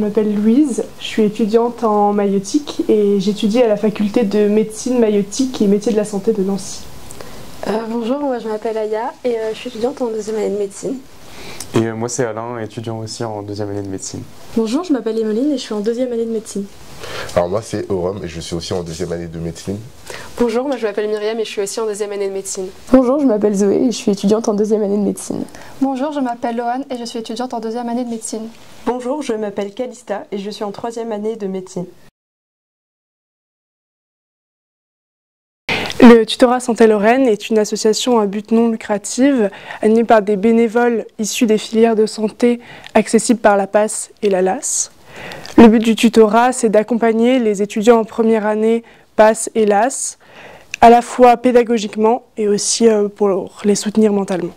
m'appelle Louise, je suis étudiante en maïeutique et j'étudie à la faculté de médecine maïeutique et métiers de la santé de Nancy. Bonjour, moi je m'appelle Aya et je suis étudiante en deuxième année de médecine. Et moi c'est Alain, étudiant aussi en deuxième année de médecine. Bonjour, je m'appelle Emeline et je suis en deuxième année de médecine. Alors moi c'est Oram et je suis aussi en deuxième année de médecine. Bonjour, moi je m'appelle Myriam et je suis aussi en deuxième année de médecine. Bonjour, je m'appelle Zoé et je suis étudiante en deuxième année de médecine. Bonjour, je m'appelle Loane et je suis étudiante en deuxième année de médecine. Bonjour, je m'appelle Calista et je suis en troisième année de médecine. Le Tutorat Santé Lorraine est une association à but non lucratif animée par des bénévoles issus des filières de santé accessibles par la PASS et la LAS. Le but du tutorat, c'est d'accompagner les étudiants en première année PASS et LAS, à la fois pédagogiquement et aussi pour les soutenir mentalement.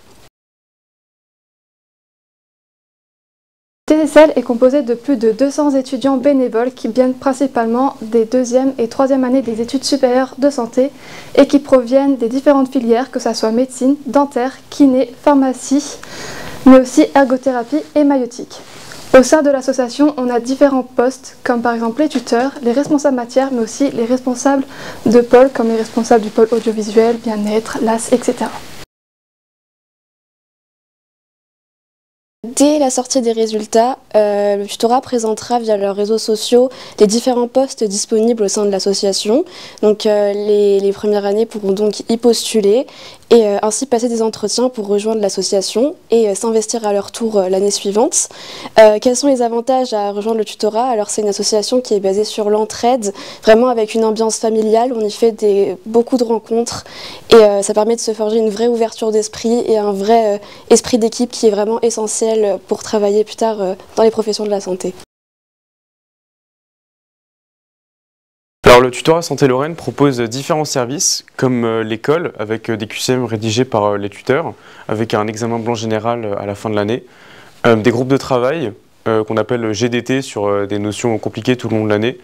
TSL est composé de plus de 200 étudiants bénévoles qui viennent principalement des deuxième et troisième années des études supérieures de santé et qui proviennent des différentes filières, que ce soit médecine, dentaire, kiné, pharmacie, mais aussi ergothérapie et maïeutique. Au sein de l'association, on a différents postes, comme par exemple les tuteurs, les responsables matière, mais aussi les responsables de pôle, comme les responsables du pôle audiovisuel, bien-être, LAS, etc. Dès la sortie des résultats, le tutorat présentera via leurs réseaux sociaux les différents postes disponibles au sein de l'association. Donc les premières années pourront donc y postuler et ainsi passer des entretiens pour rejoindre l'association et s'investir à leur tour l'année suivante. Quels sont les avantages à rejoindre le tutorat? Alors c'est une association qui est basée sur l'entraide, vraiment avec une ambiance familiale. On y fait beaucoup de rencontres et ça permet de se forger une vraie ouverture d'esprit et un vrai esprit d'équipe qui est vraiment essentiel pour travailler plus tard dans les professions de la santé. Alors le Tutorat Santé Lorraine propose différents services comme l'école avec des QCM rédigés par les tuteurs, avec un examen blanc général à la fin de l'année, des groupes de travail qu'on appelle GDT sur des notions compliquées tout le long de l'année,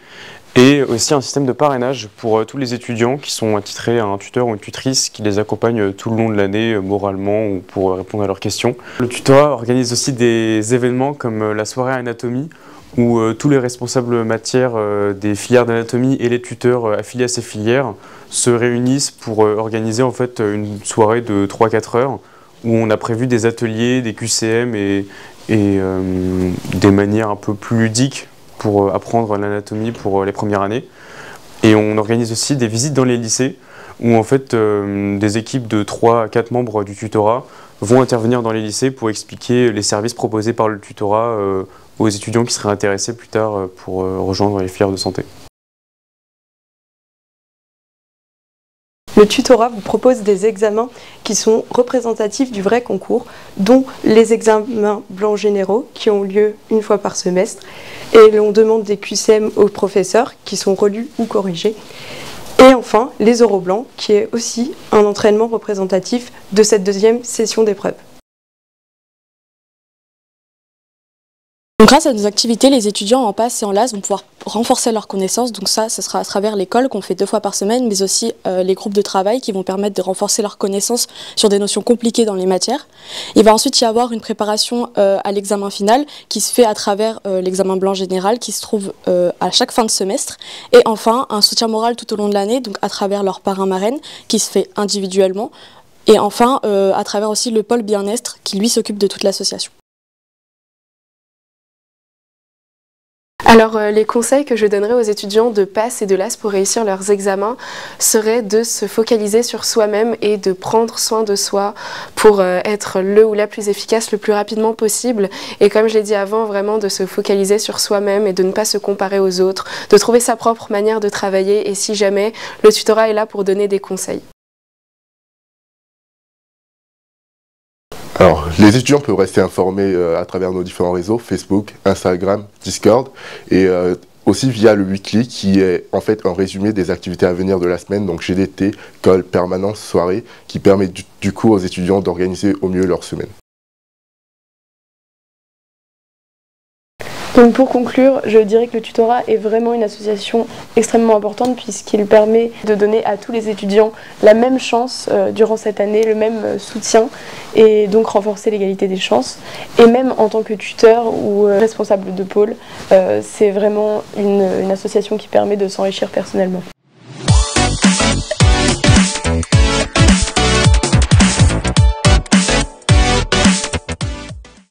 et aussi un système de parrainage pour tous les étudiants qui sont attitrés à un tuteur ou une tutrice qui les accompagne tout le long de l'année moralement ou pour répondre à leurs questions. Le tutorat organise aussi des événements comme la soirée anatomie où tous les responsables matières des filières d'anatomie et les tuteurs affiliés à ces filières se réunissent pour organiser en fait une soirée de 3-4 heures où on a prévu des ateliers, des QCM et des manières un peu plus ludiques pour apprendre l'anatomie pour les premières années. Et on organise aussi des visites dans les lycées où en fait des équipes de 3 à 4 membres du tutorat vont intervenir dans les lycées pour expliquer les services proposés par le tutorat aux étudiants qui seraient intéressés plus tard pour rejoindre les filières de santé. Le tutorat vous propose des examens qui sont représentatifs du vrai concours, dont les examens blancs généraux qui ont lieu une fois par semestre. Et l'on demande des QCM aux professeurs qui sont relus ou corrigés. Et enfin, les oraux blancs, qui est aussi un entraînement représentatif de cette deuxième session d'épreuve. Grâce à nos activités, les étudiants en PASS et en LAS vont pouvoir renforcer leurs connaissances. Donc ça sera à travers l'école qu'on fait 2 fois par semaine, mais aussi les groupes de travail qui vont permettre de renforcer leurs connaissances sur des notions compliquées dans les matières. Il va ensuite y avoir une préparation à l'examen final qui se fait à travers l'examen blanc général qui se trouve à chaque fin de semestre. Et enfin, un soutien moral tout au long de l'année, donc à travers leur parrain-marraine qui se fait individuellement. Et enfin, à travers aussi le pôle bien-être qui lui s'occupe de toute l'association. Alors les conseils que je donnerais aux étudiants de PASS et de LAS pour réussir leurs examens seraient de se focaliser sur soi-même et de prendre soin de soi pour être le ou la plus efficace le plus rapidement possible. Et comme je l'ai dit avant, vraiment de se focaliser sur soi-même et de ne pas se comparer aux autres, de trouver sa propre manière de travailler et si jamais, le tutorat est là pour donner des conseils. Alors, les étudiants peuvent rester informés à travers nos différents réseaux, Facebook, Instagram, Discord, et aussi via le Weekly qui est en fait un résumé des activités à venir de la semaine, donc GDT, colle, permanence, soirée, qui permet du coup aux étudiants d'organiser au mieux leur semaine. Donc pour conclure, je dirais que le tutorat est vraiment une association extrêmement importante puisqu'il permet de donner à tous les étudiants la même chance durant cette année, le même soutien et donc renforcer l'égalité des chances. Et même en tant que tuteur ou responsable de pôle, c'est vraiment une association qui permet de s'enrichir personnellement.